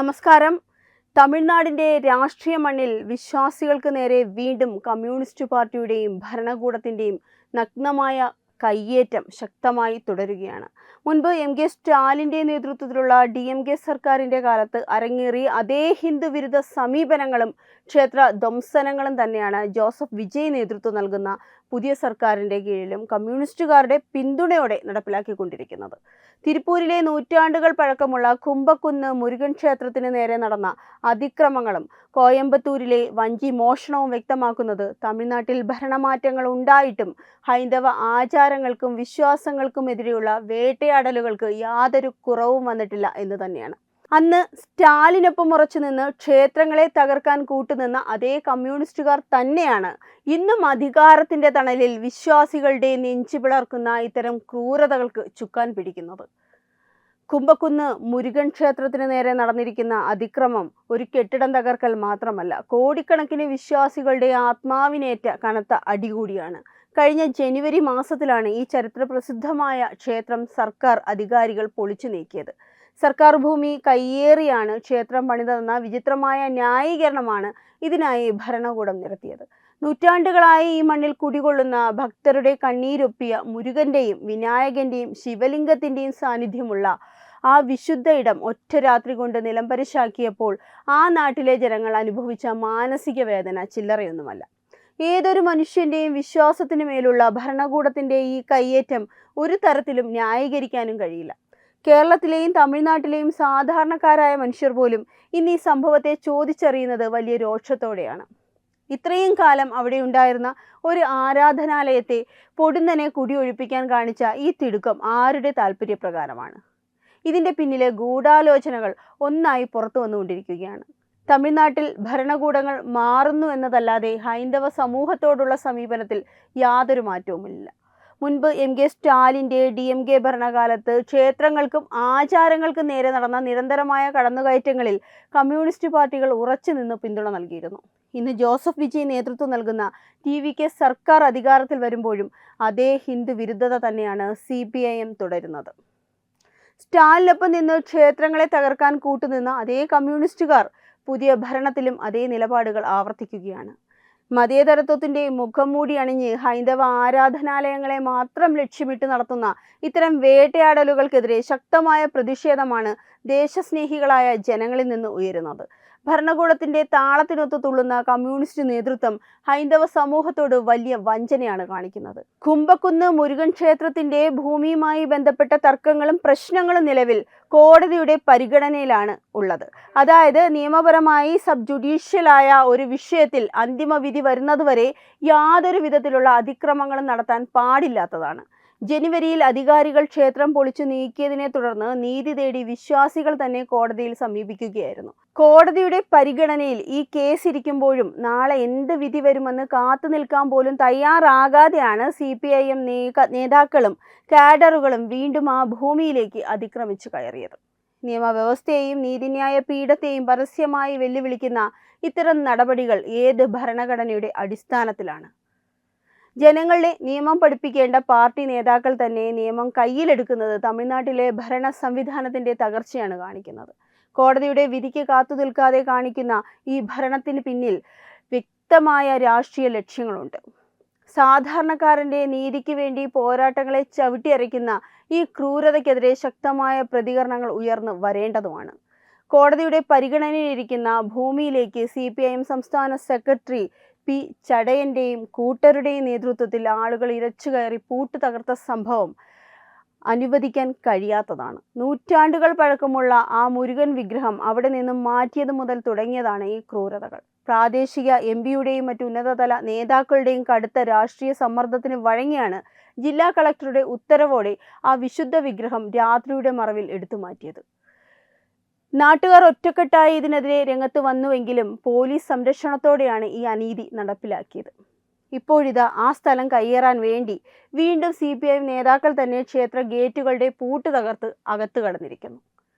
നമസ്കാരം. തമിഴ്നാടിന്റെ രാഷ്ട്രീയ മണ്ണിൽ വിശ്വാസികൾക്ക് നേരെ വീണ്ടും കമ്മ്യൂണിസ്റ്റ് പാർട്ടിയുടെയും ഭരണകൂടത്തിന്റെയും നഗ്നമായ കയ്യേറ്റം ശക്തമായി തുടരുകയാണ്. മുൻപ് എം.കെ. സ്റ്റാലിൻ്റെ നേതൃത്വത്തിലുള്ള DMK സർക്കാരിൻ്റെ കാലത്ത് അരങ്ങേറിയ അതേ ഹിന്ദുവിരുദ്ധ സമീപനങ്ങളും ക്ഷേത്ര ധ്വംസനങ്ങളും തന്നെയാണ് ജോസഫ് വിജയ് നേതൃത്വം നൽകുന്ന പുതിയ സർക്കാരിൻ്റെ കീഴിലും കമ്മ്യൂണിസ്റ്റുകാരുടെ പിന്തുണയോടെ നടപ്പിലാക്കിക്കൊണ്ടിരിക്കുന്നത്. തിരുപ്പൂരിലെ നൂറ്റാണ്ടുകൾ പഴക്കമുള്ള കുംഭക്കുന്ന് മുരുകൻ ക്ഷേത്രത്തിന് നേരെ നടന്ന അതിക്രമങ്ങളും കോയമ്പത്തൂരിലെ വഞ്ചി മോഷണവും വ്യക്തമാക്കുന്നത് തമിഴ്നാട്ടിൽ ഭരണമാറ്റങ്ങൾ ഉണ്ടായിട്ടും ഹൈന്ദവ ആചാരങ്ങൾക്കും വിശ്വാസങ്ങൾക്കുമെതിരെയുള്ള വേട്ടയാടലുകൾക്ക് യാതൊരു കുറവും വന്നിട്ടില്ല എന്ന് തന്നെയാണ്. അന്ന് സ്റ്റാലിനൊപ്പം ഉറച്ചുനിന്ന് ക്ഷേത്രങ്ങളെ തകർക്കാൻ കൂട്ടുനിന്ന അതേ കമ്മ്യൂണിസ്റ്റുകാർ തന്നെയാണ് ഇന്നും അധികാരത്തിന്റെ തണലിൽ വിശ്വാസികളുടെ നെഞ്ചു പിളർക്കുന്ന ഇത്തരം ക്രൂരതകൾക്ക് ചുക്കാൻ പിടിക്കുന്നത്. കുംഭക്കുന്ന് മുരുകൻ ക്ഷേത്രത്തിന് നേരെ നടന്നിരിക്കുന്ന അതിക്രമം ഒരു കെട്ടിടം തകർക്കൽ മാത്രമല്ല, കോടിക്കണക്കിന് വിശ്വാസികളുടെ ആത്മാവിനേറ്റ കനത്ത അടികൂടിയാണ്. കഴിഞ്ഞ ജനുവരി മാസത്തിലാണ് ഈ ചരിത്രപ്രസിദ്ധമായ ക്ഷേത്രം സർക്കാർ അധികാരികൾ പൊളിച്ചു നീക്കിയത്. സർക്കാർ ഭൂമി കയ്യേറിയാണ് ക്ഷേത്രം പണിതതെന്ന വിചിത്രമായ ന്യായീകരണമാണ് ഇതിനായി ഭരണകൂടം നിരത്തിയത്. നൂറ്റാണ്ടുകളായി ഈ മണ്ണിൽ കുടികൊള്ളുന്ന ഭക്തരുടെ കണ്ണീരൊപ്പിയ മുരുകന്റെയും വിനായകന്റെയും ശിവലിംഗത്തിന്റെയും സാന്നിധ്യമുള്ള ആ വിശുദ്ധ ഇടം ഒറ്റ രാത്രി കൊണ്ട് നിലംപരിശാക്കിയപ്പോൾ ആ നാട്ടിലെ ജനങ്ങൾ അനുഭവിച്ച മാനസിക വേദന ചില്ലറയൊന്നുമല്ല. ഏതൊരു മനുഷ്യന്റെയും വിശ്വാസത്തിനു മേലുള്ള ഭരണകൂടത്തിന്റെ ഈ കയ്യേറ്റം ഒരു തരത്തിലും ന്യായീകരിക്കാനും കഴിയില്ല. കേരളത്തിലെയും തമിഴ്നാട്ടിലെയും സാധാരണക്കാരായ മനുഷ്യർ പോലും ഇന്ന് ഈ സംഭവത്തെ ചോദിച്ചറിയുന്നത് വലിയ രോഷത്തോടെയാണ്. ഇത്രയും കാലം അവിടെ ഉണ്ടായിരുന്ന ഒരു ആരാധനാലയത്തെ പൊടുന്നനെ കുടിയൊഴിപ്പിക്കാൻ കാണിച്ച ഈ തിടുക്കം ആരുടെ താല്പര്യപ്രകാരമാണ്? ഇതിന്റെ പിന്നിലെ ഗൂഢാലോചനകൾ ഒന്നായി പുറത്തു വന്നുകൊണ്ടിരിക്കുകയാണ്. തമിഴ്നാട്ടിൽ ഭരണകൂടങ്ങൾ മാറുന്നു എന്നതല്ലാതെ ഹൈന്ദവ സമൂഹത്തോടുള്ള സമീപനത്തിൽ യാതൊരു മാറ്റവുമില്ല. മുൻപ് എം.കെ. സ്റ്റാലിൻ്റെ DMK ഭരണകാലത്ത് ക്ഷേത്രങ്ങൾക്കും ആചാരങ്ങൾക്കും നേരെ നടന്ന നിരന്തരമായ കടന്നുകയറ്റങ്ങളിൽ കമ്മ്യൂണിസ്റ്റ് പാർട്ടികൾ ഉറച്ചു നിന്ന് പിന്തുണ നൽകിയിരുന്നു. ഇന്ന് ജോസഫ് വിജയ് നേതൃത്വം നൽകുന്ന TVK സർക്കാർ അധികാരത്തിൽ വരുമ്പോഴും അതേ ഹിന്ദു വിരുദ്ധത തന്നെയാണ് CPIM തുടരുന്നത്. സ്റ്റാലിനൊപ്പം നിന്ന് ക്ഷേത്രങ്ങളെ തകർക്കാൻ കൂട്ടുനിന്ന അതേ കമ്മ്യൂണിസ്റ്റുകാർ പുതിയ ഭരണത്തിലും അതേ നിലപാടുകൾ ആവർത്തിക്കുകയാണ്. മതേതരത്വത്തിന്റെ മുഖം മൂടി അണിഞ്ഞ് ഹൈന്ദവ ആരാധനാലയങ്ങളെ മാത്രം ലക്ഷ്യമിട്ട് നടത്തുന്ന ഇത്തരം വേട്ടയാടലുകൾക്കെതിരെ ശക്തമായ പ്രതിഷേധമാണ് ദേശസ്നേഹികളായ ജനങ്ങളിൽ നിന്ന് ഉയരുന്നത്. ഭരണകൂടത്തിന്റെ താളത്തിനൊത്ത് തുള്ളുന്ന കമ്മ്യൂണിസ്റ്റ് നേതൃത്വം ഹൈന്ദവ സമൂഹത്തോട് വലിയ വഞ്ചനയാണ് കാണിക്കുന്നത്. കുംഭക്കുന്ന് മുരുകൻ ക്ഷേത്രത്തിന്റെ ഭൂമിയുമായി ബന്ധപ്പെട്ട തർക്കങ്ങളും പ്രശ്നങ്ങളും നിലവിൽ കോടതിയുടെ പരിഗണനയിലാണ് ഉള്ളത്. അതായത് നിയമപരമായി സബ് ജുഡീഷ്യലായ ഒരു വിഷയത്തിൽ അന്തിമ വിധി വരുന്നതുവരെ യാതൊരു വിധത്തിലുള്ള അതിക്രമങ്ങളും നടത്താൻ പാടില്ലാത്തതാണ്. ജനുവരിയിൽ അധികാരികൾ ക്ഷേത്രം പൊളിച്ചു നീക്കിയതിനെ തുടർന്ന് നീതി തേടി വിശ്വാസികൾ തന്നെ കോടതിയിൽ സമീപിക്കുകയായിരുന്നു. കോടതിയുടെ പരിഗണനയിൽ ഈ കേസ് ഇരിക്കുമ്പോഴും നാളെ എന്ത് വിധി വരുമെന്ന് കാത്തു നിൽക്കാൻ പോലും തയ്യാറാകാതെയാണ് CPIM നേതാക്കളും കാഡറുകളും വീണ്ടും ആ ഭൂമിയിലേക്ക് അതിക്രമിച്ചു കയറിയത്. നിയമവ്യവസ്ഥയെയും നീതിന്യായ പീഠത്തെയും പരസ്യമായി വെല്ലുവിളിക്കുന്ന ഇത്തരം നടപടികൾ ഏത് ഭരണഘടനയുടെ അടിസ്ഥാനത്തിലാണ്? ജനങ്ങളെ നിയമം പഠിപ്പിക്കേണ്ട പാർട്ടി നേതാക്കൾ തന്നെ നിയമം കയ്യിലെടുക്കുന്നത് തമിഴ്നാട്ടിലെ ഭരണ സംവിധാനത്തിന്റെ തകർച്ചയാണ് കാണിക്കുന്നത്. കോടതിയുടെ വിധിക്ക് കാത്തു നിൽക്കാതെ കാണിക്കുന്ന ഈ ഭരണത്തിന് പിന്നിൽ വ്യക്തമായ രാഷ്ട്രീയ ലക്ഷ്യങ്ങളുണ്ട്. സാധാരണക്കാരന്റെ നീതിക്ക് വേണ്ടി പോരാട്ടങ്ങളെ ചവിട്ടിയരയ്ക്കുന്ന ഈ ക്രൂരതയ്ക്കെതിരെ ശക്തമായ പ്രതികരണങ്ങൾ ഉയർന്നു വരേണ്ടതുമാണ്. കോടതിയുടെ പരിഗണനയിലിരിക്കുന്ന ഭൂമിയിലേക്ക് CPIM സംസ്ഥാന സെക്രട്ടറി P. ചടയന്റെയും കൂട്ടരുടെയും നേതൃത്വത്തിൽ ആളുകൾ ഇരച്ചു കയറി പൂട്ട് തകർത്ത സംഭവം അനുവദിക്കാൻ കഴിയാത്തതാണ്. നൂറ്റാണ്ടുകൾ പഴക്കമുള്ള ആ മുരുകൻ വിഗ്രഹം അവിടെ നിന്നും മാറ്റിയത് മുതൽ തുടങ്ങിയതാണ് ഈ ക്രൂരതകൾ. പ്രാദേശിക MP-യുടെയും മറ്റു ഉന്നതതല നേതാക്കളുടെയും കടുത്ത രാഷ്ട്രീയ സമ്മർദ്ദത്തിന് വഴങ്ങിയാണ് ജില്ലാ കളക്ടറുടെ ഉത്തരവോടെ ആ വിശുദ്ധ വിഗ്രഹം രാത്രിയുടെ മറവിൽ എടുത്തുമാറ്റിയത്. നാട്ടുകാർ ഒറ്റക്കെട്ടായി ഇതിനെതിരെ രംഗത്ത് വന്നുവെങ്കിലും പോലീസ് സംരക്ഷണത്തോടെയാണ് ഈ അനീതി നടപ്പിലാക്കിയത്. ഇപ്പോഴിതാ ആ സ്ഥലം കയ്യേറാൻ വേണ്ടി വീണ്ടും CPIM നേതാക്കൾ തന്നെ ക്ഷേത്ര ഗേറ്റുകളുടെ പൂട്ട് തകർത്ത് അകത്ത് കടന്നിരിക്കുന്നു.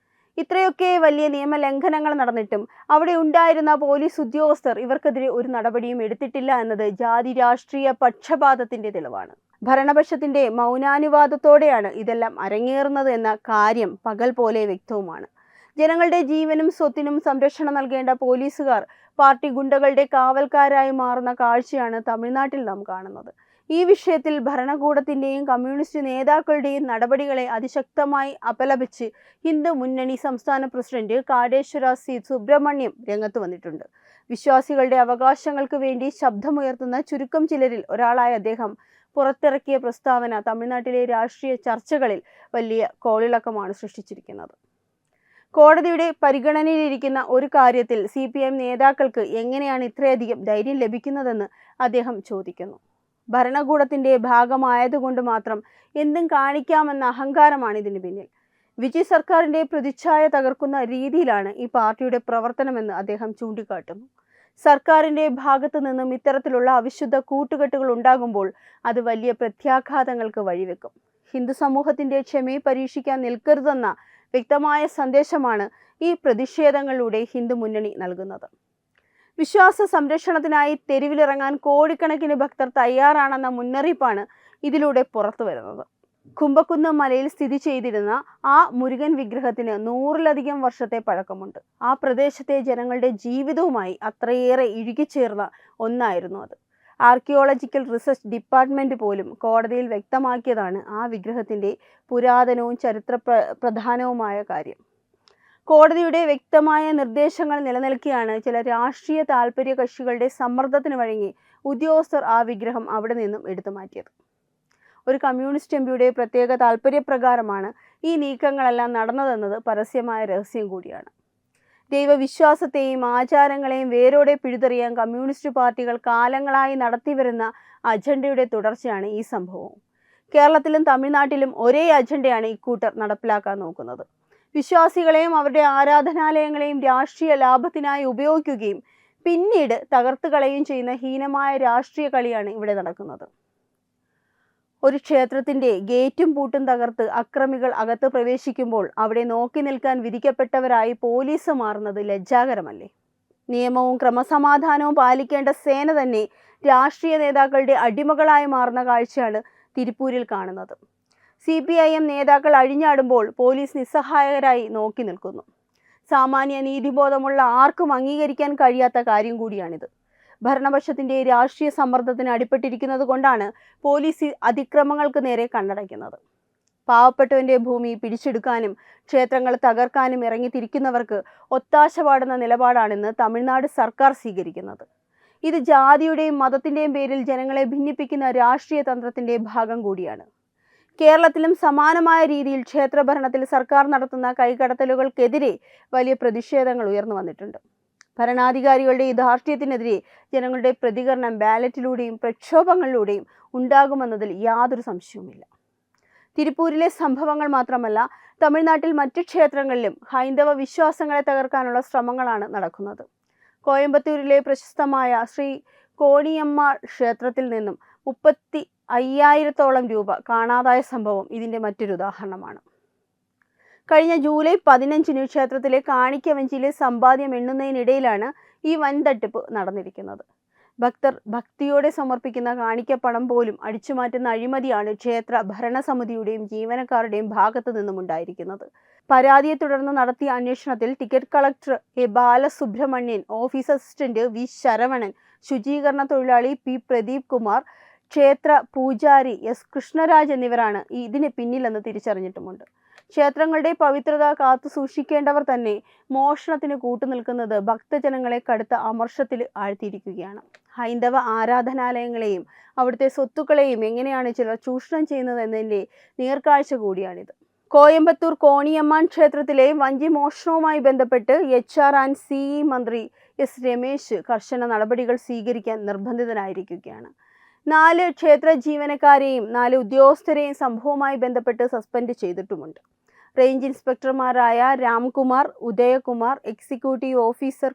ഇത്രയൊക്കെ വലിയ നിയമലംഘനങ്ങൾ നടന്നിട്ടും അവിടെ ഉണ്ടായിരുന്ന പോലീസ് ഉദ്യോഗസ്ഥർ ഇവർക്കെതിരെ ഒരു നടപടിയും എടുത്തിട്ടില്ല എന്നത് ജാതി രാഷ്ട്രീയ പക്ഷപാതത്തിന്റെ തെളിവാണ്. ഭരണപക്ഷത്തിന്റെ മൗനാനുവാദത്തോടെയാണ് ഇതെല്ലാം അരങ്ങേറുന്നത് എന്ന കാര്യം പകൽ പോലെ വ്യക്തവുമാണ്. ജനങ്ങളുടെ ജീവനും സ്വത്തിനും സംരക്ഷണം നൽകേണ്ട പോലീസുകാർ പാർട്ടി ഗുണ്ടകളുടെ കാവൽക്കാരായി മാറുന്ന കാഴ്ചയാണ് തമിഴ്നാട്ടിൽ നാം കാണുന്നത്. ഈ വിഷയത്തിൽ ഭരണകൂടത്തിന്റെയും കമ്മ്യൂണിസ്റ്റ് നേതാക്കളുടെയും നടപടികളെ അതിശക്തമായി അപലപിച്ച് ഹിന്ദു മുന്നണി സംസ്ഥാന പ്രസിഡന്റ് കാടേശ്വര സി സുബ്രഹ്മണ്യം രംഗത്ത് വന്നിട്ടുണ്ട്. വിശ്വാസികളുടെ അവകാശങ്ങൾക്ക് വേണ്ടി ശബ്ദമുയർത്തുന്ന ചുരുക്കം ചിലരിൽ ഒരാളായ അദ്ദേഹം പുറത്തിറക്കിയ പ്രസ്താവന തമിഴ്നാട്ടിലെ രാഷ്ട്രീയ ചർച്ചകളിൽ വലിയ കോളിളക്കമാണ് സൃഷ്ടിച്ചിരിക്കുന്നത്. കോടതിയുടെ പരിഗണനയിലിരിക്കുന്ന ഒരു കാര്യത്തിൽ CPIM നേതാക്കൾക്ക് എങ്ങനെയാണ് ഇത്രയധികം ധൈര്യം ലഭിക്കുന്നതെന്ന് അദ്ദേഹം ചോദിക്കുന്നു. ഭരണകൂടത്തിന്റെ ഭാഗമായതുകൊണ്ട് മാത്രം എന്തും കാണിക്കാമെന്ന അഹങ്കാരമാണ് ഇതിന് പിന്നിൽ. വിജയ് സർക്കാരിന്റെ പ്രതിച്ഛായ തകർക്കുന്ന രീതിയിലാണ് ഈ പാർട്ടിയുടെ പ്രവർത്തനമെന്ന് അദ്ദേഹം ചൂണ്ടിക്കാട്ടുന്നു. സർക്കാരിന്റെ ഭാഗത്തു നിന്നും ഇത്തരത്തിലുള്ള അവിശുദ്ധ കൂട്ടുകെട്ടുകൾ ഉണ്ടാകുമ്പോൾ അത് വലിയ പ്രത്യാഘാതങ്ങൾക്ക് വഴിവെക്കും. ഹിന്ദു സമൂഹത്തിന്റെ ക്ഷമയെ പരീക്ഷിക്കാൻ നിൽക്കരുതെന്ന വ്യക്തമായ സന്ദേശമാണ് ഈ പ്രതിഷേധങ്ങളിലൂടെ ഹിന്ദു മുന്നണി നൽകുന്നത്. വിശ്വാസ സംരക്ഷണത്തിനായി തെരുവിലിറങ്ങാൻ കോടിക്കണക്കിന് ഭക്തർ തയ്യാറാണെന്ന മുന്നറിയിപ്പാണ് ഇതിലൂടെ പുറത്തു വരുന്നത്. കുംഭക്കുന്ന് മലയിൽ സ്ഥിതി ചെയ്തിരുന്ന ആ മുരുകൻ വിഗ്രഹത്തിന് 100-ലധികം വർഷത്തെ പഴക്കമുണ്ട്. ആ പ്രദേശത്തെ ജനങ്ങളുടെ ജീവിതവുമായി അത്രയേറെ ഇഴുകിച്ചേർന്ന ഒന്നായിരുന്നു അത്. ആർക്കിയോളജിക്കൽ റിസർച്ച് ഡിപ്പാർട്ട്മെന്റ് പോലും കോടതിയിൽ വ്യക്തമാക്കിയതാണ് ആ വിഗ്രഹത്തിന്റെ പുരാതനവും ചരിത്ര പ്രധാനവുമായ കാര്യം. കോടതിയുടെ വ്യക്തമായ നിർദ്ദേശങ്ങൾ നിലനിൽക്കെയാണ് ചില രാഷ്ട്രീയ താൽപര്യ കക്ഷികളുടെ സമ്മർദ്ദത്തിന് വഴങ്ങി ഉദ്യോഗസ്ഥർ ആ വിഗ്രഹം അവിടെ നിന്നും എടുത്തു മാറ്റിയത്. ഒരു കമ്മ്യൂണിസ്റ്റ് എംപിയുടെ പ്രത്യേക താൽപര്യപ്രകാരമാണ് ഈ നീക്കങ്ങളെല്ലാം നടന്നതെന്നത് പരസ്യമായ രഹസ്യം കൂടിയാണ്. ദൈവവിശ്വാസത്തെയും ആചാരങ്ങളെയും വേരോടെ പിഴുതെറിയാൻ കമ്മ്യൂണിസ്റ്റ് പാർട്ടികൾ കാലങ്ങളായി നടത്തിവരുന്ന അജണ്ടയുടെ തുടർച്ചയാണ് ഈ സംഭവം. കേരളത്തിലും തമിഴ്നാട്ടിലും ഒരേ അജണ്ടയാണ് ഇക്കൂട്ടർ നടപ്പിലാക്കാൻ നോക്കുന്നത്. വിശ്വാസികളെയും അവരുടെ ആരാധനാലയങ്ങളെയും രാഷ്ട്രീയ ലാഭത്തിനായി ഉപയോഗിക്കുകയും പിന്നീട് തകർത്ത് കളയുകയും ചെയ്യുന്ന ഹീനമായ രാഷ്ട്രീയ കളിയാണ് ഇവിടെ നടക്കുന്നത്. ഒരു ക്ഷേത്രത്തിന്റെ ഗേറ്റും പൂട്ടും തകർത്ത് അക്രമികൾ അകത്ത് പ്രവേശിക്കുമ്പോൾ അവിടെ നോക്കി നിൽക്കാൻ വിധിക്കപ്പെട്ടവരായി പോലീസ് മാറുന്നത് ലജ്ജാകരമല്ലേ? നിയമവും ക്രമസമാധാനവും പാലിക്കേണ്ട സേന തന്നെ രാഷ്ട്രീയ നേതാക്കളുടെ അടിമകളായി മാറുന്ന കാഴ്ചയാണ് തിരുപ്പൂരിൽ കാണുന്നത്. CPIM നേതാക്കൾ അഴിഞ്ഞാടുമ്പോൾ പോലീസ് നിസ്സഹായകരായി നോക്കി നിൽക്കുന്നു. സാമാന്യ നീതിബോധമുള്ള ആർക്കും അംഗീകരിക്കാൻ കഴിയാത്ത കാര്യം കൂടിയാണിത്. ഭരണപക്ഷത്തിന്റെ രാഷ്ട്രീയ സമ്മർദ്ദത്തിന് അടിപ്പെട്ടിരിക്കുന്നത് കൊണ്ടാണ് പോലീസ് അതിക്രമങ്ങൾക്ക് നേരെ കണ്ണടയ്ക്കുന്നത്. പാവപ്പെട്ടവന്റെ ഭൂമി പിടിച്ചെടുക്കാനും ക്ഷേത്രങ്ങൾ തകർക്കാനും ഇറങ്ങിത്തിരിക്കുന്നവർക്ക് ഒത്താശ പാടുന്ന നിലപാടാണെന്ന് തമിഴ്നാട് സർക്കാർ സ്വീകരിക്കുന്നത്. ഇത് ജാതിയുടെയും മതത്തിന്റെയും പേരിൽ ജനങ്ങളെ ഭിന്നിപ്പിക്കുന്ന രാഷ്ട്രീയ തന്ത്രത്തിന്റെ ഭാഗം കൂടിയാണ്. കേരളത്തിലും സമാനമായ രീതിയിൽ ക്ഷേത്രഭരണത്തിൽ സർക്കാർ നടത്തുന്ന കൈകടത്തലുകൾക്കെതിരെ വലിയ പ്രതിഷേധങ്ങൾ ഉയർന്നു വന്നിട്ടുണ്ട്. ഭരണാധികാരികളുടെ ഈ ധാർഷ്ട്യത്തിനെതിരെ ജനങ്ങളുടെ പ്രതികരണം ബാലറ്റിലൂടെയും പ്രക്ഷോഭങ്ങളിലൂടെയും ഉണ്ടാകുമെന്നതിൽ യാതൊരു സംശയവുമില്ല. തിരുപ്പൂരിലെ സംഭവങ്ങൾ മാത്രമല്ല, തമിഴ്നാട്ടിൽ മറ്റു ക്ഷേത്രങ്ങളിലും ഹൈന്ദവ വിശ്വാസങ്ങളെ തകർക്കാനുള്ള ശ്രമങ്ങളാണ് നടക്കുന്നത്. കോയമ്പത്തൂരിലെ പ്രശസ്തമായ ശ്രീ കോണിയമ്മാൾ ക്ഷേത്രത്തിൽ നിന്നും 35,000-ഓളം രൂപ കാണാതായ സംഭവം ഇതിന്റെ മറ്റൊരു ഉദാഹരണമാണ്. കഴിഞ്ഞ ജൂലൈ 15-ന് ക്ഷേത്രത്തിലെ കാണിക്കവഞ്ചിയിലെ സമ്പാദ്യം എണ്ണുന്നതിനിടയിലാണ് ഈ വൻ തട്ടിപ്പ് നടന്നിരിക്കുന്നത്. ഭക്തർ ഭക്തിയോടെ സമർപ്പിക്കുന്ന കാണിക്കപ്പണം പോലും അടിച്ചുമാറ്റുന്ന അഴിമതിയാണ് ക്ഷേത്ര ഭരണസമിതിയുടെയും ജീവനക്കാരുടെയും ഭാഗത്തു നിന്നും ഉണ്ടായിരിക്കുന്നത്. പരാതിയെ തുടർന്ന് നടത്തിയ അന്വേഷണത്തിൽ ticket collector A Balasubramanian, office assistant V Saravanan, ശുചീകരണ തൊഴിലാളി പി പ്രദീപ് കുമാർ, ക്ഷേത്ര പൂജാരി എസ് കൃഷ്ണരാജ് എന്നിവരാണ് ഇതിന് പിന്നിലെന്ന് തിരിച്ചറിഞ്ഞിട്ടുമുണ്ട്. ക്ഷേത്രങ്ങളുടെ പവിത്രത കാത്തു സൂക്ഷിക്കേണ്ടവർ തന്നെ മോഷണത്തിന് കൂട്ടുനിൽക്കുന്നത് ഭക്തജനങ്ങളെ കടുത്ത അമർഷത്തിൽ ആഴ്ത്തിയിരിക്കുകയാണ്. ഹൈന്ദവ ആരാധനാലയങ്ങളെയും അവിടുത്തെ സ്വത്തുക്കളെയും എങ്ങനെയാണ് ചിലർ ചൂഷണം ചെയ്യുന്നത് എന്നതിൻ്റെ നേർക്കാഴ്ച കൂടിയാണിത്. കോയമ്പത്തൂർ കോണിയമ്മാൻ ക്ഷേത്രത്തിലെ വഞ്ചി മോഷണവുമായി ബന്ധപ്പെട്ട് HR&CE മന്ത്രി S രമേശ് കർശന നടപടികൾ സ്വീകരിക്കാൻ നിർബന്ധിതനായിരിക്കുകയാണ്. 4 ക്ഷേത്ര ജീവനക്കാരെയും 4 ഉദ്യോഗസ്ഥരെയും സംഭവവുമായി ബന്ധപ്പെട്ട് സസ്പെൻഡ് ചെയ്തിട്ടുമുണ്ട്. റേഞ്ച് ഇൻസ്പെക്ടർമാരായ Ramkumar, Udayakumar, executive officer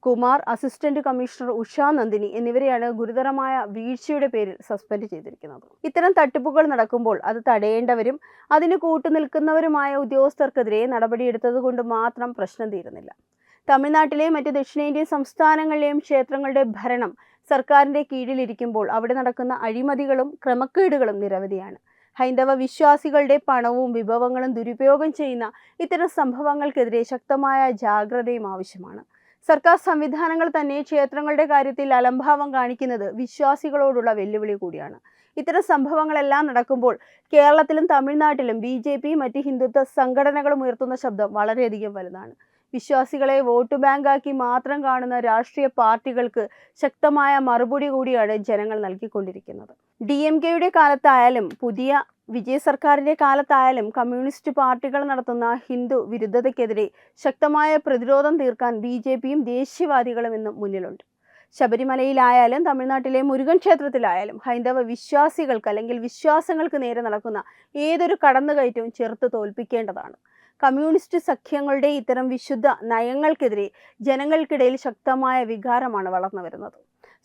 Kumar, assistant commissioner Usha Nandini എന്നിവരെയാണ് ഗുരുതരമായ വീഴ്ചയുടെ പേരിൽ സസ്പെൻഡ് ചെയ്തിരിക്കുന്നത്. ഇത്തരം തട്ടിപ്പുകൾ നടക്കുമ്പോൾ അത് തടയേണ്ടവരും അതിന് കൂട്ടുനിൽക്കുന്നവരുമായ ഉദ്യോഗസ്ഥർക്കെതിരെ നടപടിയെടുത്തത് കൊണ്ട് മാത്രം പ്രശ്നം തീരുന്നില്ല. തമിഴ്നാട്ടിലെ മറ്റ് ദക്ഷിണേന്ത്യൻ സംസ്ഥാനങ്ങളിലെയും ക്ഷേത്രങ്ങളുടെ ഭരണം സർക്കാരിന്റെ കീഴിലിരിക്കുമ്പോൾ അവിടെ നടക്കുന്ന അഴിമതികളും ക്രമക്കേടുകളും നിരവധിയാണ്. ഹൈന്ദവ വിശ്വാസികളുടെ പണവും വിഭവങ്ങളും ദുരുപയോഗം ചെയ്യുന്ന ഇത്തരം സംഭവങ്ങൾക്കെതിരെ ശക്തമായ ജാഗ്രതയും ആവശ്യമാണ്. സർക്കാർ സംവിധാനങ്ങൾ തന്നെ ക്ഷേത്രങ്ങളുടെ കാര്യത്തിൽ അലംഭാവം കാണിക്കുന്നത് വിശ്വാസികളോടുള്ള വെല്ലുവിളി കൂടിയാണ്. ഇത്തരം സംഭവങ്ങളെല്ലാം നടക്കുമ്പോൾ കേരളത്തിലും തമിഴ്നാട്ടിലും BJP മറ്റ് ഹിന്ദുത്വ സംഘടനകളും ഉയർത്തുന്ന ശബ്ദം വളരെയധികം വലുതാണ്. വിശ്വാസികളെ വോട്ട് ബാങ്കാക്കി മാത്രം കാണുന്ന രാഷ്ട്രീയ പാർട്ടികൾക്ക് ശക്തമായ മറുപടി കൂടിയാണ് ജനങ്ങൾ നൽകിക്കൊണ്ടിരിക്കുന്നത്. DMKയുടെ കാലത്തായാലും പുതിയ വിജയ് സർക്കാരിന്റെ കാലത്തായാലും കമ്മ്യൂണിസ്റ്റ് പാർട്ടികൾ നടത്തുന്ന ഹിന്ദു വിരുദ്ധതയ്ക്കെതിരെ ശക്തമായ പ്രതിരോധം തീർക്കാൻ BJPയും ദേശീയവാദികളും ഇന്നും മുന്നിലുണ്ട്. ശബരിമലയിലായാലും തമിഴ്നാട്ടിലെ മുരുകൻ ക്ഷേത്രത്തിലായാലും ഹൈന്ദവ വിശ്വാസികൾക്ക് അല്ലെങ്കിൽ വിശ്വാസങ്ങൾക്ക് നേരെ നടക്കുന്ന ഏതൊരു കടന്നുകയറ്റവും ചെറുത്ത് തോൽപ്പിക്കേണ്ടതാണ്. കമ്മ്യൂണിസ്റ്റ് സഖ്യങ്ങളുടെ ഇത്തരം വിശുദ്ധ നയങ്ങൾക്കെതിരെ ജനങ്ങൾക്കിടയിൽ ശക്തമായ വികാരമാണ് വളർന്നു വരുന്നത്.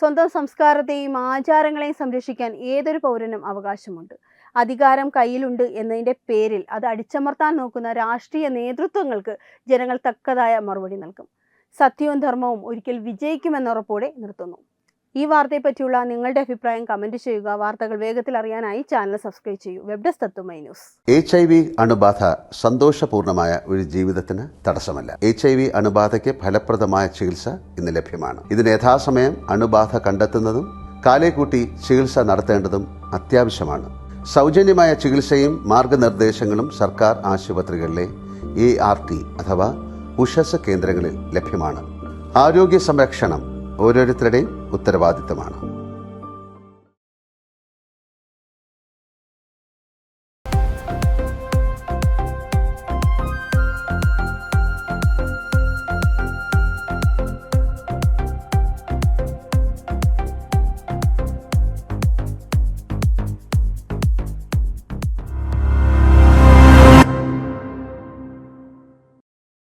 സ്വന്തം സംസ്കാരത്തെയും ആചാരങ്ങളെയും സംരക്ഷിക്കാൻ ഏതൊരു പൗരനും അവകാശമുണ്ട്. അധികാരം കയ്യിലുണ്ട് എന്നതിൻ്റെ പേരിൽ അത് അടിച്ചമർത്താൻ നോക്കുന്ന രാഷ്ട്രീയ നേതൃത്വങ്ങൾക്ക് ജനങ്ങൾ തക്കതായ മറുപടി നൽകും. സത്യവും ധർമ്മവും ഒരിക്കൽ വിജയിക്കുമെന്നുറപ്പോടെ നിർത്തുന്നു. ഈ വാർത്തയെ പറ്റിയുള്ള നിങ്ങളുടെ അഭിപ്രായം കമന്റ് ചെയ്യുക. വാർത്തകൾ വേഗത്തിൽ അറിയാനായി ചാനൽ സബ്സ്ക്രൈബ് ചെയ്യൂ. വെബ് ഡെസ്ക് തത്വമൈ ന്യൂസ്. HIV അണുബാധ സന്തോഷപൂർണമായ ഒരു ജീവിതത്തിന് തടസ്സമല്ല. HIV അണുബാധയ്ക്ക് ഫലപ്രദമായ ചികിത്സ ഇന്ന് ലഭ്യമാണ്. ഇതിന് യഥാസമയം അണുബാധ കണ്ടെത്തുന്നതും കാലേക്കൂട്ടി ചികിത്സ നടത്തേണ്ടതും അത്യാവശ്യമാണ്. സൗജന്യമായ ചികിത്സയും മാർഗനിർദ്ദേശങ്ങളും സർക്കാർ ആശുപത്രികളിലെ ART അഥവാ ഉഷസ് കേന്ദ്രങ്ങളിൽ ലഭ്യമാണ്. ആരോഗ്യ സംരക്ഷണം ഓരോരുത്തരുടെയും ഉത്തരവാദിത്തമാണ്.